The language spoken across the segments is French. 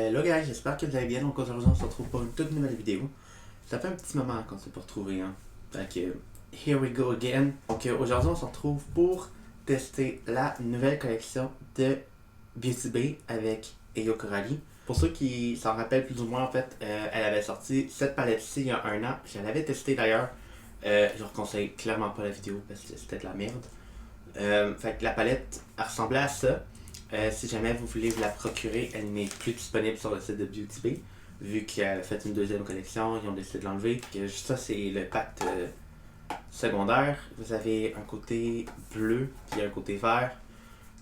Hello guys, j'espère que vous allez bien. Donc aujourd'hui on se retrouve pour une toute nouvelle vidéo. Ça fait un petit moment qu'on s'est pas retrouvé, hein. Fait que, here we go again. Donc aujourd'hui on se retrouve pour tester la nouvelle collection de Beauty Bay avec Eyo Coralie. Pour ceux qui s'en rappellent plus ou moins, en fait, elle avait sorti cette palette-ci il y a un an. Je l'avais testée d'ailleurs. Je vous conseille clairement pas la vidéo parce que c'était de la merde. Fait que la palette elle ressemblait à ça. Si jamais vous voulez vous la procurer, elle n'est plus disponible sur le site de Beauty Bay. Vu qu'elle a fait une deuxième collection, ils ont décidé de l'enlever. Ça, c'est le pack secondaire. Vous avez un côté bleu et un côté vert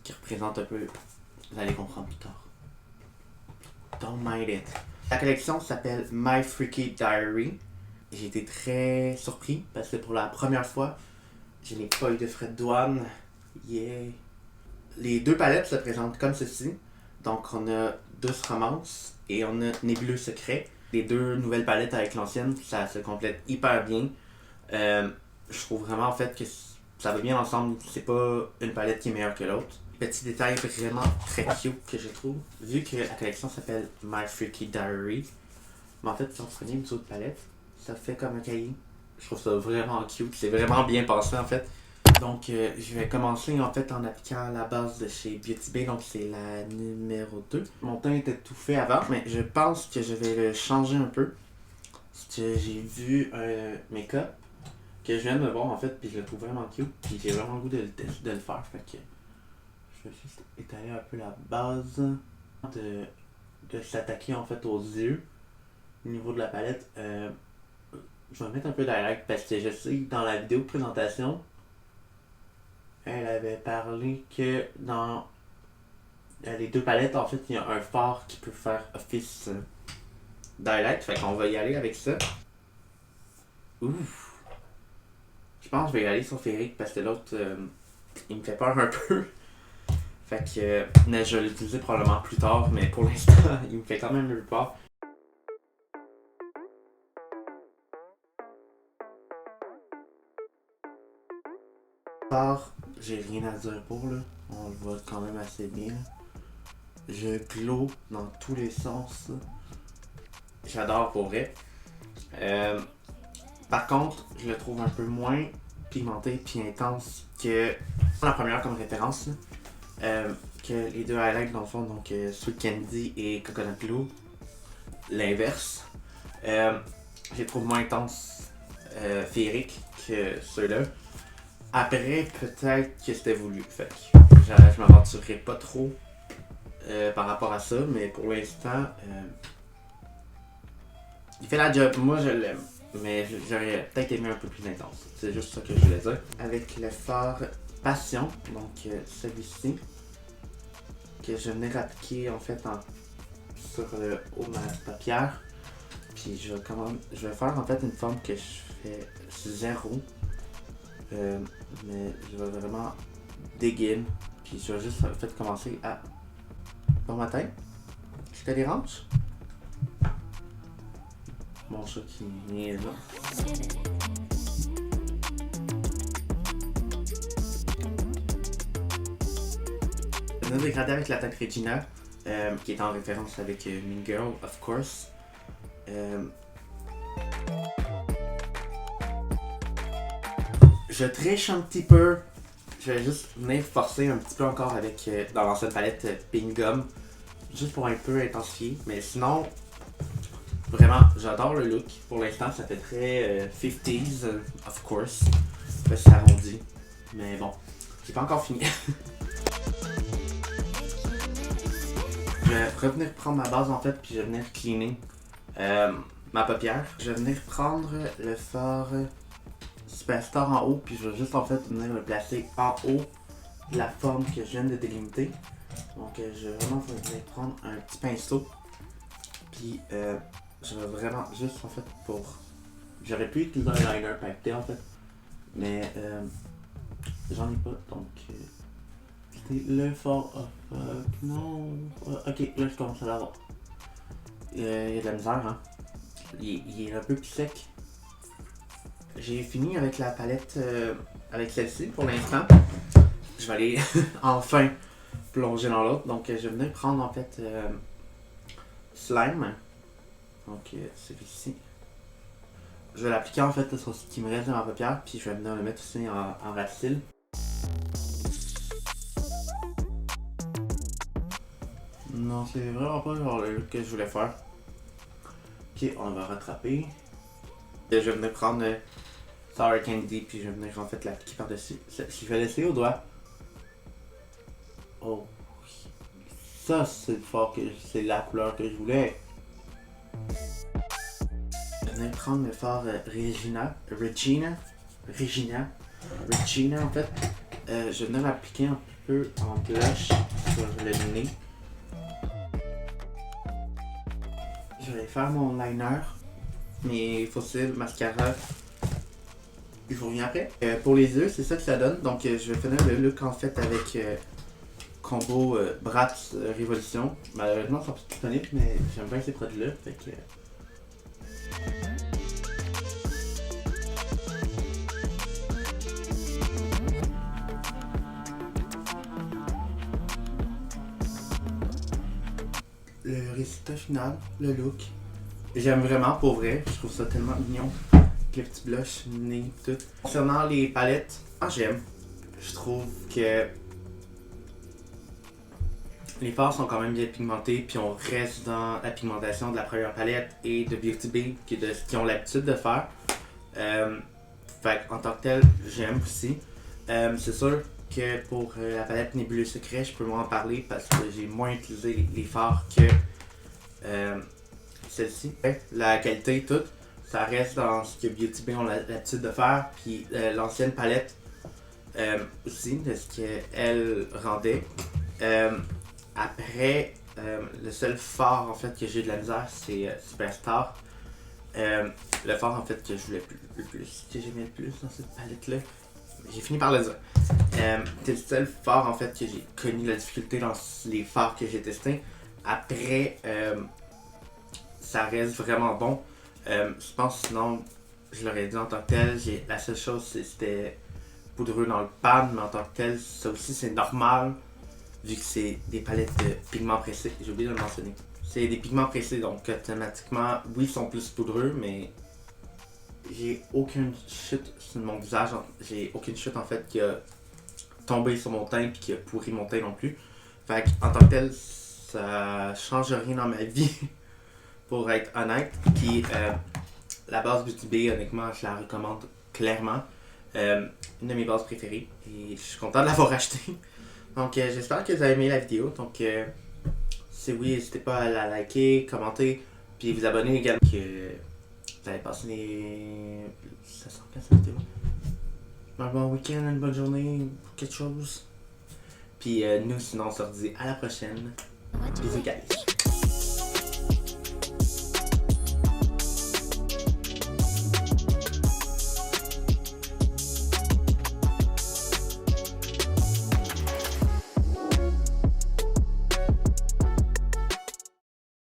qui représente un peu. Vous allez comprendre plus tard. Don't mind it. La collection s'appelle My Freaky Diary. J'ai été très surpris parce que pour la première fois, je n'ai pas eu de frais de douane. Yeah! Les deux palettes se présentent comme ceci. Donc on a Douce Romance et on a Nébuleux Secret. Les deux nouvelles palettes avec l'ancienne, ça se complète hyper bien. Je trouve vraiment en fait que ça va bien ensemble. C'est pas une palette qui est meilleure que l'autre. Petit détail vraiment très cute que je trouve. Vu que la collection s'appelle My Freaky Diary, mais en fait si on prenait une autre palette, ça fait comme un cahier. Je trouve ça vraiment cute. C'est vraiment bien pensé en fait. Donc, je vais commencer en fait en appliquant la base de chez Beauty Bay, donc c'est la numéro 2. Mon teint était tout fait avant, mais je pense que je vais le changer un peu. Parce que j'ai vu un make-up que je viens de me voir en fait, puis je le trouve vraiment cute, puis j'ai vraiment le goût de le faire. Fait que je vais juste étaler un peu la base de s'attaquer en fait aux yeux au niveau de la palette. Je vais mettre un peu d'highlight parce que je sais que dans la vidéo de présentation, elle avait parlé que dans les deux palettes, en fait, il y a un fard qui peut faire office d'highlight. Fait qu'on va y aller avec ça. Ouf! Je pense que je vais y aller sur Féerique parce que l'autre, il me fait peur un peu. Fait que mais je vais l'utiliser probablement plus tard, mais pour l'instant, il me fait quand même un peu peur. J'ai rien à dire pour là, on le voit quand même assez bien. Je glow dans tous les sens. J'adore pour vrai. Par contre, je le trouve un peu moins pigmenté puis intense que la première comme référence. Que les deux highlights dans le fond, donc Sweet Candy et Coconut Glue. L'inverse. Je les trouve moins intenses féeriques que ceux-là. Après, peut-être que c'était voulu. Fait que je m'aventurerai pas trop par rapport à ça, mais pour l'instant, il fait la job. Moi, je l'aime, mais j'aurais peut-être aimé un peu plus intense. C'est juste ça que je voulais dire. Avec le fard Passion, donc celui-ci, que je venais appliquer en fait sur le haut de ma paupière. Puis je vais faire en fait une forme que je fais zéro. Mais je vais vraiment dig in. Puis je vais juste en fait commencer à dans ma tête. Je te dérange? Mon chat qui niaise là. Je vais dégrader avec la teinte Regina, qui est en référence avec Mean Girl, of course. Je triche un petit peu. Je vais juste venir forcer un petit peu encore avec dans l'ancienne palette Pink Gum. Juste pour un peu intensifier. Mais sinon, vraiment, j'adore le look. Pour l'instant, ça fait très 50s, of course. Là, c'est arrondi. Mais bon, j'ai pas encore fini. Je vais revenir prendre ma base en fait, puis je vais venir cleaner ma paupière. Je vais venir prendre le fard Superstar en haut, puis je vais juste en fait venir le placer en haut de la forme que je viens de délimiter. Donc je vais vraiment venir prendre un petit pinceau, puis je vais vraiment juste en fait pour... J'aurais pu utiliser un liner paqueté en fait, mais j'en ai pas, donc c'est le fard... Oh fuck, non... ok, là je commence à l'avoir. Il y a de la misère, hein. Il est un peu plus sec. J'ai fini avec la palette, avec celle-ci pour l'instant. Je vais aller enfin plonger dans l'autre. Donc je vais venir prendre en fait slime. Donc celui-ci. Je vais l'appliquer en fait sur ce qui me reste dans ma paupière, puis je vais venir le mettre aussi en racine. Non, c'est vraiment pas genre le look que je voulais faire. Ok, on va rattraper. Et je vais venir prendre Sour Candy, puis je vais venir en fait l'appliquer par-dessus. Je vais l'essayer au doigt. Oh, ça c'est le fort que c'est la couleur que je voulais. Je vais venir prendre le fard Regina en fait. Je vais venir l'appliquer un peu en blush sur le nez. Je vais faire mon liner, mes fossiles, mascara. Je vous reviens après. Pour les yeux, c'est ça que ça donne. Donc je vais finir le look en fait avec combo Bratz Révolution. Malheureusement, ils sont plus disponibles, mais j'aime bien ces produits-là. Fait que. Le résultat final, le look. J'aime vraiment pour vrai. Je trouve ça tellement mignon. Les petits blushs, nez, tout. Concernant les palettes, j'aime. Je trouve que les fards sont quand même bien pigmentés, puis on reste dans la pigmentation de la première palette et de Beauty Bay, qui ont l'habitude de faire. Fait en tant que tel, j'aime aussi. C'est sûr que pour la palette Nebuleux Secret, je peux moins en parler parce que j'ai moins utilisé les fards que celle-ci. La qualité, tout, ça reste dans ce que Beauty Bay ont l'habitude de faire. Puis l'ancienne palette aussi, de ce qu'elle rendait. Après, le seul fard en fait que j'ai de la misère, c'est Superstar. Le fard en fait que je voulais le plus, que j'aimais le plus dans cette palette là, j'ai fini par le dire. C'est le seul fard en fait que j'ai connu la difficulté dans les fards que j'ai testés. Après, ça reste vraiment bon. Je pense sinon, je l'aurais dit en tant que tel, la seule chose c'était poudreux dans le pan, mais en tant que tel, ça aussi c'est normal vu que c'est des palettes de pigments pressés. J'ai oublié de le mentionner. C'est des pigments pressés, donc automatiquement, oui, ils sont plus poudreux, mais j'ai aucune chute sur mon visage. J'ai aucune chute en fait qui a tombé sur mon teint puis qui a pourri mon teint non plus. Fait en tant que tel, ça change rien dans ma vie, pour être honnête. Puis la base Beauty Bay, honnêtement, je la recommande clairement. Une de mes bases préférées et je suis content de l'avoir achetée. Donc j'espère que vous avez aimé la vidéo. Donc si oui, n'hésitez pas à la liker, commenter, puis vous abonner également. Que vous allez passer les 700 cette vidéo. Un bon week-end, une bonne journée, quelque chose. Puis nous sinon on se redit à la prochaine. Bisous guys.